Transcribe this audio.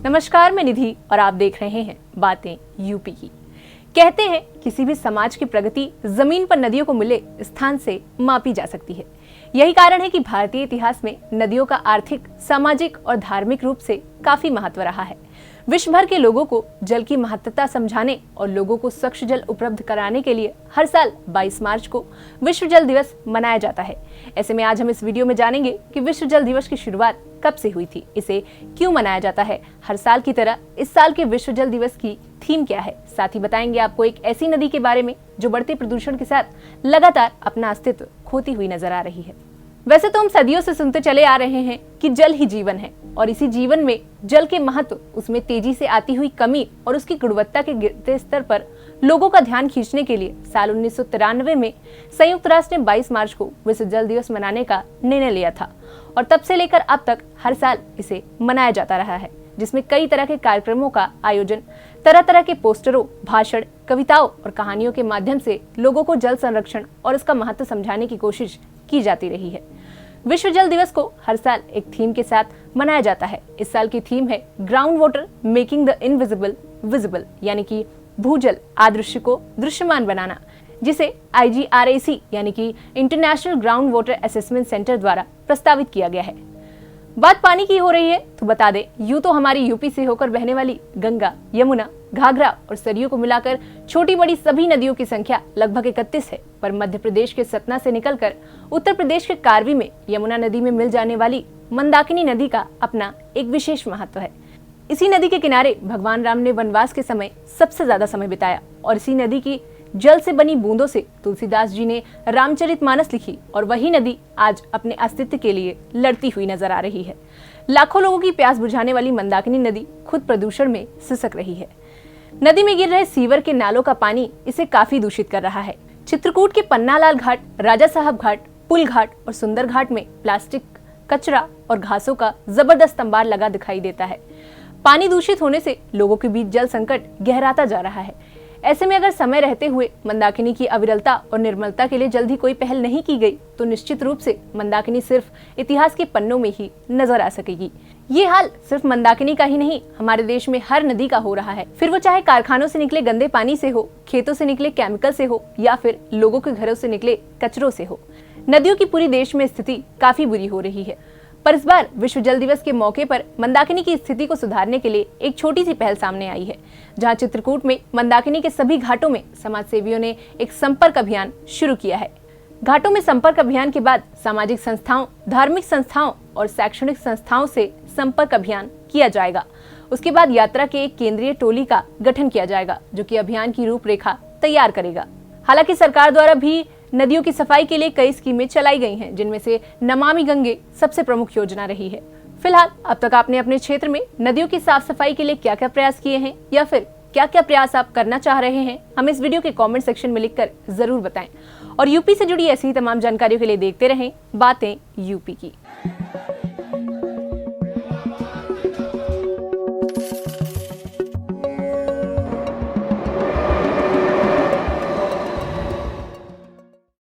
नमस्कार, मैं निधि और आप देख रहे हैं बातें यूपी की। कहते हैं किसी भी समाज की प्रगति जमीन पर नदियों को मिले स्थान से मापी जा सकती है। यही कारण है कि भारतीय इतिहास में नदियों का आर्थिक, सामाजिक और धार्मिक रूप से काफी महत्व रहा है। विश्व भर के लोगों को जल की महत्वता समझाने और लोगों को स्वच्छ जल उपलब्ध कराने के लिए हर साल 22 मार्च को विश्व जल दिवस मनाया जाता है। ऐसे में आज हम इस वीडियो में जानेंगे कि विश्व जल दिवस की शुरुआत कब से हुई थी, इसे क्यों मनाया जाता है, हर साल की तरह इस साल के विश्व जल दिवस की थीम क्या है। साथ ही बताएंगे आपको एक ऐसी नदी के बारे में जो बढ़ते प्रदूषण के साथ लगातार अपना अस्तित्व खोती हुई नजर आ रही है। वैसे तो हम सदियों से सुनते चले आ रहे हैं कि जल ही जीवन है और इसी जीवन में जल के महत्व, उसमें तेजी से आती हुई कमी और उसकी गुणवत्ता के गिरते स्तर पर लोगों का ध्यान खींचने के लिए साल 1993 में संयुक्त राष्ट्र ने 22 मार्च को विश्व जल दिवस मनाने का निर्णय लिया था और तब से लेकर अब तक हर साल इसे मनाया जाता रहा है, जिसमें कई तरह के कार्यक्रमों का आयोजन, तरह तरह के पोस्टरों, भाषण, कविताओं और कहानियों के माध्यम से लोगों को जल संरक्षण और इसका महत्व समझाने की कोशिश की जाती रही है। विश्व जल दिवस को हर साल एक थीम के साथ मनाया जाता है। इस साल की थीम है ground water making the invisible visible, यानी कि भूजल अदृश्य को दृश्यमान बनाना, जिसे IGRAC यानी कि international ground water assessment centre द्वारा प्रस्तावित किया गया है। बात पानी की हो रही है तो बता दें, यूं तो हमारी यूपी से होकर बहने वाली गंगा, यमुना, घाघरा और सरयू को मिलाकर छोटी बड़ी सभी नदियों की संख्या लगभग 31 है, पर मध्य प्रदेश के सतना से निकलकर उत्तर प्रदेश के कार्वी में यमुना नदी में मिल जाने वाली मंदाकिनी नदी का अपना एक विशेष महत्व है। इसी नदी के किनारे भगवान राम ने वनवास के समय सबसे ज्यादा समय बिताया और इसी नदी की जल से बनी बूंदों से तुलसीदास जी ने रामचरितमानस लिखी और वही नदी आज अपने अस्तित्व के लिए लड़ती हुई नजर आ रही है। लाखों लोगों की प्यास बुझाने वाली मंदाकिनी नदी खुद प्रदूषण में सिसक रही है। नदी में गिर रहे सीवर के नालों का पानी इसे काफी दूषित कर रहा है। चित्रकूट के पन्नालाल घाट, राजा साहब घाट, पुल घाट और सुंदर घाट में प्लास्टिक, कचरा और घासों का जबरदस्त अंबार लगा दिखाई देता है। पानी दूषित होने से लोगों के बीच जल संकट गहराता जा रहा है। ऐसे में अगर समय रहते हुए मंदाकिनी की अविरलता और निर्मलता के लिए जल्दी कोई पहल नहीं की गई तो निश्चित रूप से मंदाकिनी सिर्फ इतिहास के पन्नों में ही नजर आ सकेगी। ये हाल सिर्फ मंदाकिनी का ही नहीं, हमारे देश में हर नदी का हो रहा है, फिर वो चाहे कारखानों से निकले गंदे पानी से हो, खेतों से निकले केमिकल से हो या फिर लोगों के घरों से निकले कचरों से हो। नदियों की पूरी देश में स्थिति काफी बुरी हो रही है, पर इस बार विश्व जल दिवस के मौके पर मंदाकिनी की स्थिति को सुधारने के लिए एक छोटी सी पहल सामने आई है, जहां चित्रकूट में मंदाकिनी के सभी घाटों में समाज सेवियों ने एक संपर्क अभियान शुरू किया है। घाटों में संपर्क अभियान के बाद सामाजिक संस्थाओं, धार्मिक संस्थाओं और शैक्षणिक संस्थाओं से संपर्क अभियान किया जाएगा। उसके बाद यात्रा के एक केंद्रीय टोली का गठन किया जाएगा जो कि अभियान की रूपरेखा तैयार करेगा। हालांकि सरकार द्वारा भी नदियों की सफाई के लिए कई स्कीमें चलाई गई हैं, जिनमें से नमामि गंगे सबसे प्रमुख योजना रही है। फिलहाल अब तक आपने अपने क्षेत्र में नदियों की साफ सफाई के लिए क्या क्या प्रयास किए हैं या फिर क्या क्या प्रयास आप करना चाह रहे हैं, हमें इस वीडियो के कमेंट सेक्शन में लिखकर जरूर बताएं। और यूपी से जुड़ी ऐसी ही तमाम जानकारियों के लिए देखते रहें बातें यूपी की।